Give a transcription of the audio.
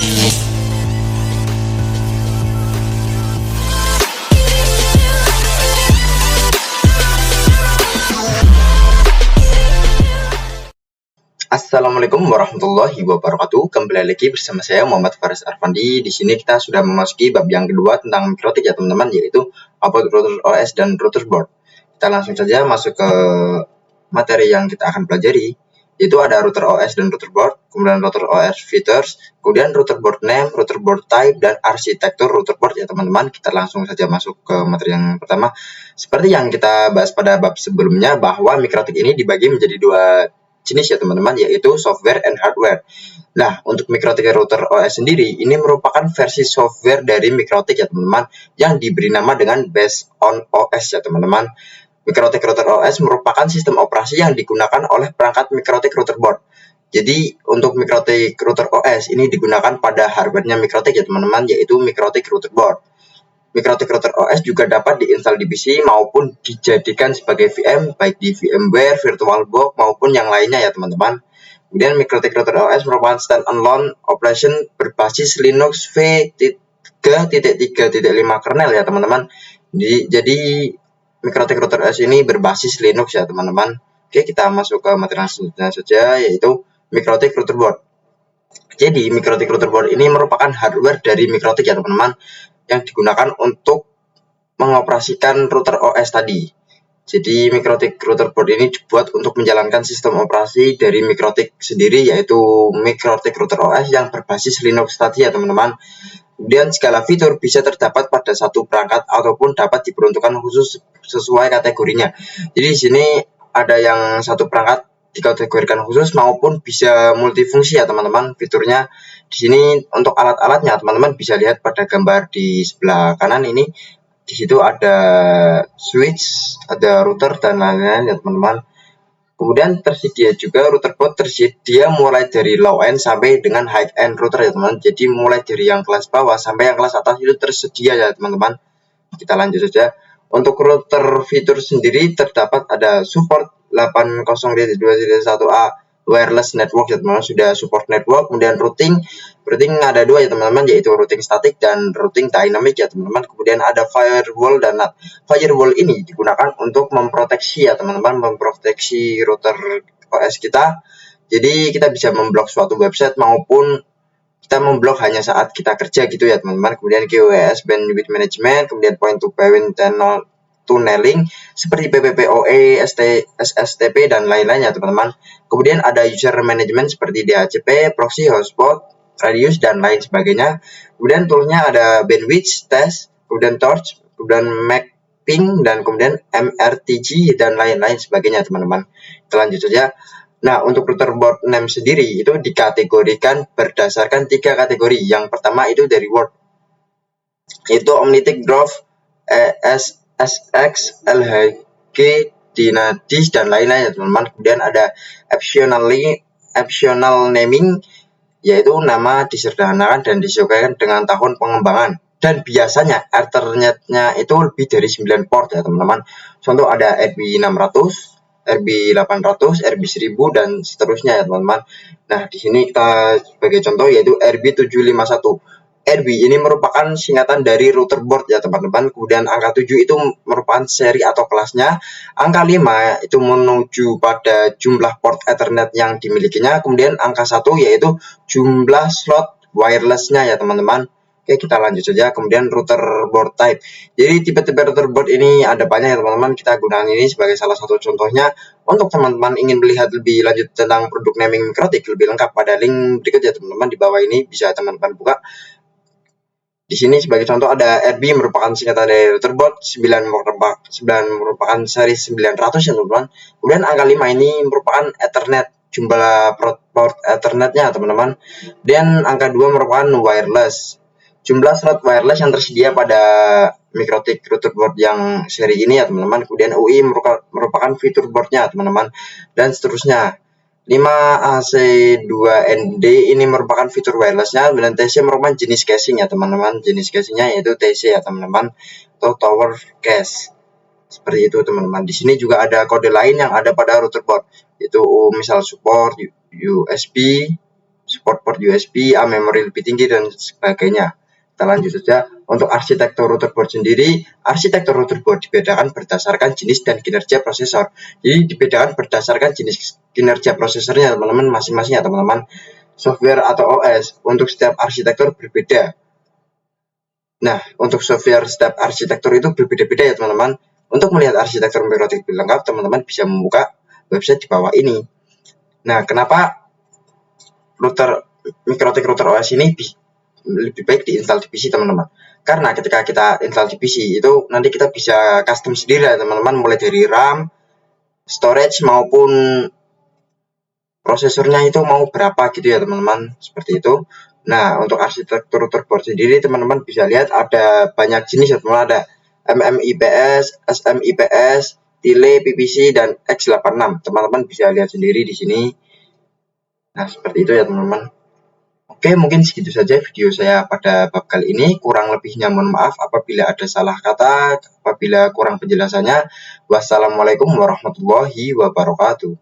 Assalamualaikum warahmatullahi wabarakatuh. Kembali lagi bersama saya Muhammad Faris Arfandi. Di sini kita sudah memasuki bab yang kedua tentang mikrotik ya teman-teman, yaitu output router OS dan router board. Kita langsung saja masuk ke materi yang kita akan pelajari, yaitu ada router OS dan router board, kemudian router OS features, kemudian router board name, router board type, dan arsitektur router board ya teman-teman. Kita langsung saja masuk ke materi yang pertama. Seperti yang kita bahas pada bab sebelumnya, bahwa mikrotik ini dibagi menjadi dua jenis ya teman-teman, yaitu software and hardware. Nah, untuk mikrotik router OS sendiri, ini merupakan versi software dari mikrotik ya teman-teman, yang diberi nama dengan based on OS ya teman-teman. Mikrotik router OS merupakan sistem operasi yang digunakan oleh perangkat mikrotik router board. Jadi, untuk mikrotik router OS ini digunakan pada hardware-nya mikrotik ya teman-teman, yaitu mikrotik router board. Mikrotik router OS juga dapat diinstal di PC maupun dijadikan sebagai VM, baik di VMware, VirtualBox, maupun yang lainnya ya teman-teman. Kemudian mikrotik router OS merupakan stand-alone operation berbasis Linux v3.3.5 kernel ya teman-teman. Jadi mikrotik router OS ini berbasis Linux ya teman-teman. Oke, kita masuk ke materi selanjutnya saja, yaitu mikrotik router board. Jadi mikrotik router board ini merupakan hardware dari mikrotik ya teman-teman, yang digunakan untuk mengoperasikan router OS tadi. Jadi mikrotik router board ini dibuat untuk menjalankan sistem operasi dari mikrotik sendiri, yaitu mikrotik router OS yang berbasis Linux tadi ya teman-teman. Kemudian segala fitur bisa terdapat pada satu perangkat ataupun dapat diperuntukkan khusus sesuai kategorinya. Jadi di sini ada yang satu perangkat dikategorikan khusus maupun bisa multifungsi ya teman-teman. Fiturnya di sini untuk alat-alatnya teman-teman bisa lihat pada gambar di sebelah kanan ini. Di situ ada switch, ada router dan lain-lain ya teman-teman. Kemudian tersedia juga router board, tersedia mulai dari low end sampai dengan high end router ya teman-teman. Jadi mulai dari yang kelas bawah sampai yang kelas atas itu tersedia ya teman-teman. Kita lanjut saja. Untuk router fitur sendiri terdapat ada support 80.2.1a wireless network ya teman-teman, sudah support network. Kemudian routing ada dua ya teman-teman, yaitu routing statik dan routing dynamic ya teman-teman. Kemudian ada firewall dan NAT. Firewall ini digunakan untuk memproteksi ya teman-teman, memproteksi router OS kita. Jadi kita bisa memblok suatu website maupun kita memblok hanya saat kita kerja gitu ya teman-teman. Kemudian QoS bandwidth management, kemudian point to point tunneling seperti PPPoE, SSTP dan lain-lainnya teman-teman. Kemudian ada user management seperti DHCP, proxy, hotspot, radius dan lain sebagainya. Kemudian toolnya ada bandwidth test, kemudian torch, kemudian mapping, dan kemudian MRTG dan lain-lain sebagainya teman-teman. Kita lanjut saja. Nah, untuk router board name sendiri itu dikategorikan berdasarkan 3 kategori. Yang pertama itu dari word, yaitu Omnitic, Growth, SX, LHG, Dynadisk dan lain-lain ya teman-teman. Kemudian ada optional naming, yaitu nama disederhanakan dan disesuaikan dengan tahun pengembangan. Dan biasanya Ethernetnya itu lebih dari 9 port ya teman-teman. Contoh ada RB600, RB800, RB1000 dan seterusnya ya teman-teman. Nah, di sini kita sebagai contoh yaitu RB751. RB ini merupakan singkatan dari router board ya teman-teman. Kemudian angka 7 itu merupakan seri atau kelasnya. Angka 5 itu menuju pada jumlah port Ethernet yang dimilikinya. Kemudian angka 1 yaitu jumlah slot wirelessnya ya teman-teman. Oke, kita lanjut saja. Kemudian router board type. Jadi tipe-tipe router board ini ada banyak ya teman-teman. Kita gunakan ini sebagai salah satu contohnya. Untuk teman-teman ingin melihat lebih lanjut tentang produk naming mikrotik lebih lengkap, pada link berikut ya teman-teman di bawah ini, bisa teman-teman buka. Di sini sebagai contoh ada RB merupakan singkatan dari router board, 9 merupakan seri 900 ya teman-teman. Kemudian angka 5 ini merupakan Ethernet, jumlah port Ethernetnya teman-teman. Dan angka 2 merupakan wireless, jumlah slot wireless yang tersedia pada mikrotik router board yang seri ini ya teman-teman. Kemudian UI merupakan fitur boardnya teman-teman, dan seterusnya. 5AC2ND ini merupakan fitur wirelessnya, dan TC merupakan jenis casing ya teman-teman. Jenis casingnya yaitu TC ya teman-teman, atau tower case. Seperti itu teman-teman. Di sini juga ada kode lain yang ada pada router board, yaitu misal support USB, support port USB, memori lebih tinggi dan sebagainya. Kita lanjut saja. Untuk arsitektur router board sendiri, arsitektur router board dibedakan berdasarkan jenis dan kinerja prosesor. Jadi dibedakan berdasarkan jenis kinerja prosesornya teman-teman masing-masing ya teman-teman. Software atau OS untuk setiap arsitektur berbeda. Nah, untuk software setiap arsitektur itu berbeda-beda ya teman-teman. Untuk melihat arsitektur mikrotik lebih lengkap, teman-teman bisa membuka website di bawah ini. Nah, kenapa mikrotik router OS ini lebih baik diinstal di PC teman-teman? Karena ketika kita install di PC itu nanti kita bisa custom sendiri ya teman-teman, mulai dari RAM, storage maupun prosesornya itu mau berapa gitu ya teman-teman, seperti itu. Nah, untuk arsitektur router board sendiri teman-teman bisa lihat ada banyak jenis ya teman-teman, ada MMIPS, SMIPS, Tile, PPC, dan X86. Teman-teman bisa lihat sendiri di sini. Nah, seperti itu ya teman-teman. Oke, mungkin segitu saja video saya pada bab kali ini. Kurang lebihnya mohon maaf apabila ada salah kata, apabila kurang penjelasannya. Wassalamualaikum warahmatullahi wabarakatuh.